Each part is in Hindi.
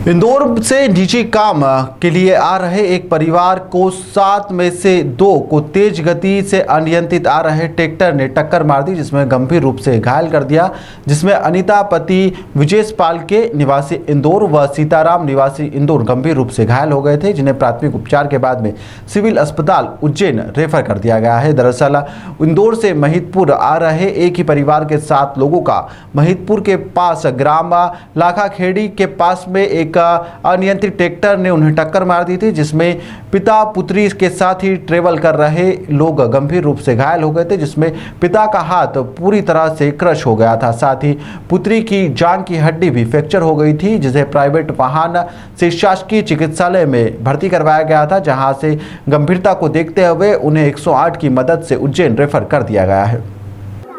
इंदौर से निजी काम के लिए आ रहे एक परिवार को 7 में से 2 को तेज गति से अनियंत्रित आ रहे ट्रैक्टर ने टक्कर मार दी, जिसमें गंभीर रूप से घायल कर दिया। जिसमें अनीता पति विजेश पाल के निवासी इंदौर व सीताराम निवासी इंदौर गंभीर रूप से घायल हो गए थे, जिन्हें प्राथमिक उपचार के बाद में सिविल अस्पताल उज्जैन रेफर कर दिया गया है। दरअसल इंदौर से महिदपुर आ रहे एक ही परिवार के 7 लोगों का महिदपुर के पास ग्राम लाखाखेड़ी के पास में एक अनियंत्रित ट्रैक्टर ने उन्हें टक्कर मार दी थी, जिसमें पिता पुत्री के साथ ही ट्रेवल कर रहे लोग गंभीर रूप से घायल हो गए थे, जिसमें पिता का हाथ पूरी तरह से क्रश हो गया था। साथ ही पुत्री की जांघ की हड्डी भी फ्रैक्चर हो गई थी, जिसे प्राइवेट वाहन से शासकीय चिकित्सालय में भर्ती करवाया गया था, जहां से गंभीरता को देखते हुए उन्हें 108 की मदद से उज्जैन रेफर कर दिया गया है।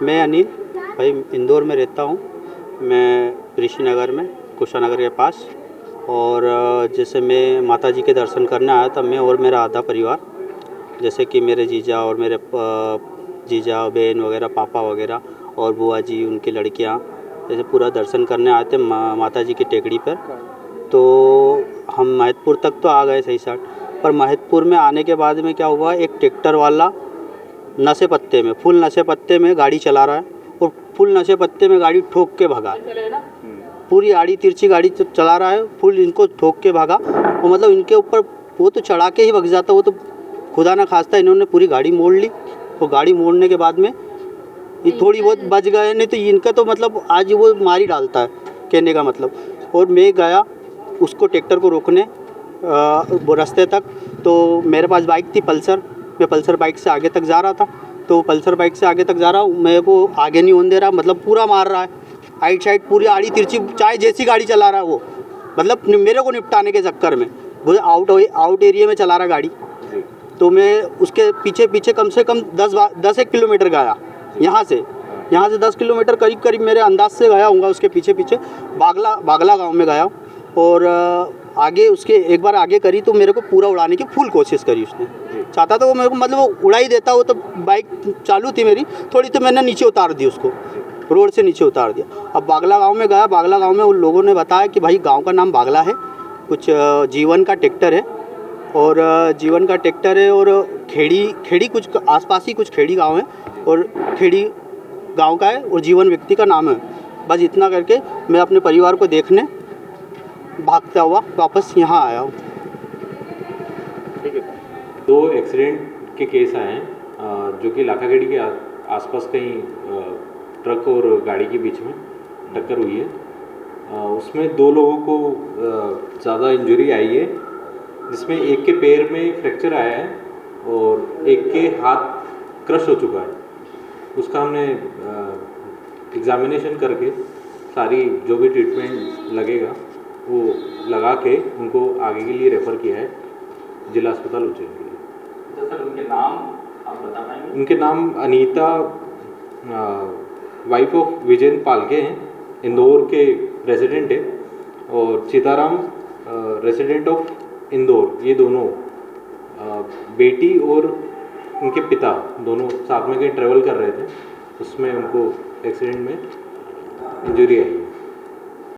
मैं अनिल भाई इंदौर में रहता हूँ। मैं ऋषिनगर में कुशानगर के पास, और जैसे मैं माता जी के दर्शन करने आया था, मैं और मेरा आधा परिवार, जैसे कि मेरे जीजा और मेरे जीजा बहन वगैरह, पापा वगैरह और बुआ जी, उनकी लड़कियाँ, जैसे पूरा दर्शन करने आए थे माता जी की टेकड़ी पर। तो हम महिदपुर तक तो आ गए सही साट, पर महिदपुर में आने के बाद में क्या हुआ, एक ट्रैक्टर वाला नशे पत्ते में, फुल नशे पत्ते में गाड़ी चला रहा है और फुल नशे पत्ते में गाड़ी ठोक के भगा। पूरी आड़ी तिरछी गाड़ी चला रहा है, फुल इनको ठोक के भागा। वो मतलब इनके ऊपर वो तो चढ़ा के ही भग जाता, वो तो खुदा ना खास्ता इन्होंने पूरी गाड़ी मोड़ ली। और गाड़ी मोड़ने के बाद में ये थोड़ी बहुत बच गए, नहीं तो इनका तो मतलब आज वो मार ही डालता है, कहने का मतलब। और मैं गया उसको ट्रैक्टर को रोकने वो रास्ते तक, तो मेरे पास बाइक थी पल्सर, मैं पल्सर बाइक से आगे तक जा रहा था। तो पल्सर बाइक से आगे तक जा रहा हूँ, मैं वो आगे नहीं होने दे रहा, मतलब पूरा मार रहा है, आइट साइड पूरी आड़ी तिरछी, चाहे जैसी गाड़ी चला रहा है वो, मतलब मेरे को निपटाने के चक्कर में वो आउट एरिया में चला रहा गाड़ी। तो मैं उसके पीछे पीछे कम से कम 10 किलोमीटर गया, यहाँ से 10 किलोमीटर करीब मेरे अंदाज से गया हूँगा। उसके पीछे पीछे बागला गांव में गया, और आगे उसके एक बार आगे करी तो मेरे को पूरा उड़ाने की फुल कोशिश करी उसने। चाहता था वो मेरे को, मतलब वो उड़ा ही देता, वो तो बाइक चालू थी मेरी थोड़ी, तो मैंने नीचे उतार दी उसको, रोड से नीचे उतार दिया। अब बागला गांव में गया, बागला गांव में उन लोगों ने बताया कि भाई गांव का नाम बागला है, कुछ जीवन का ट्रैक्टर है, और जीवन का ट्रैक्टर है, और खेड़ी कुछ आसपास ही कुछ खेड़ी गांव है, और खेड़ी गांव का है, और जीवन व्यक्ति का नाम है। बस इतना करके मैं अपने परिवार को देखने भागता हुआ वापस यहाँ आया हूँ। ठीक है, 2 एक्सीडेंट के केस आए हैं, जो कि लाखाखेड़ी के आसपास कहीं ट्रक और गाड़ी के बीच में टक्कर हुई है। उसमें 2 लोगों को ज़्यादा इंजरी आई है, जिसमें एक के पैर में फ्रैक्चर आया है और एक के हाथ क्रश हो चुका है। उसका हमने एग्जामिनेशन करके सारी जो भी ट्रीटमेंट लगेगा वो लगा के उनको आगे के लिए रेफ़र किया है जिला अस्पताल उज्जैन के लिए। तो सर उनके नाम आप बता पाएंगे? उनके नाम अनीता वाइफ ऑफ विजय पालके हैं, इंदौर के रेजिडेंट है, और सीताराम रेजिडेंट ऑफ इंदौर। ये दोनों बेटी और उनके पिता दोनों साथ में कहीं ट्रेवल कर रहे थे, उसमें उनको एक्सीडेंट में इंजरी आई।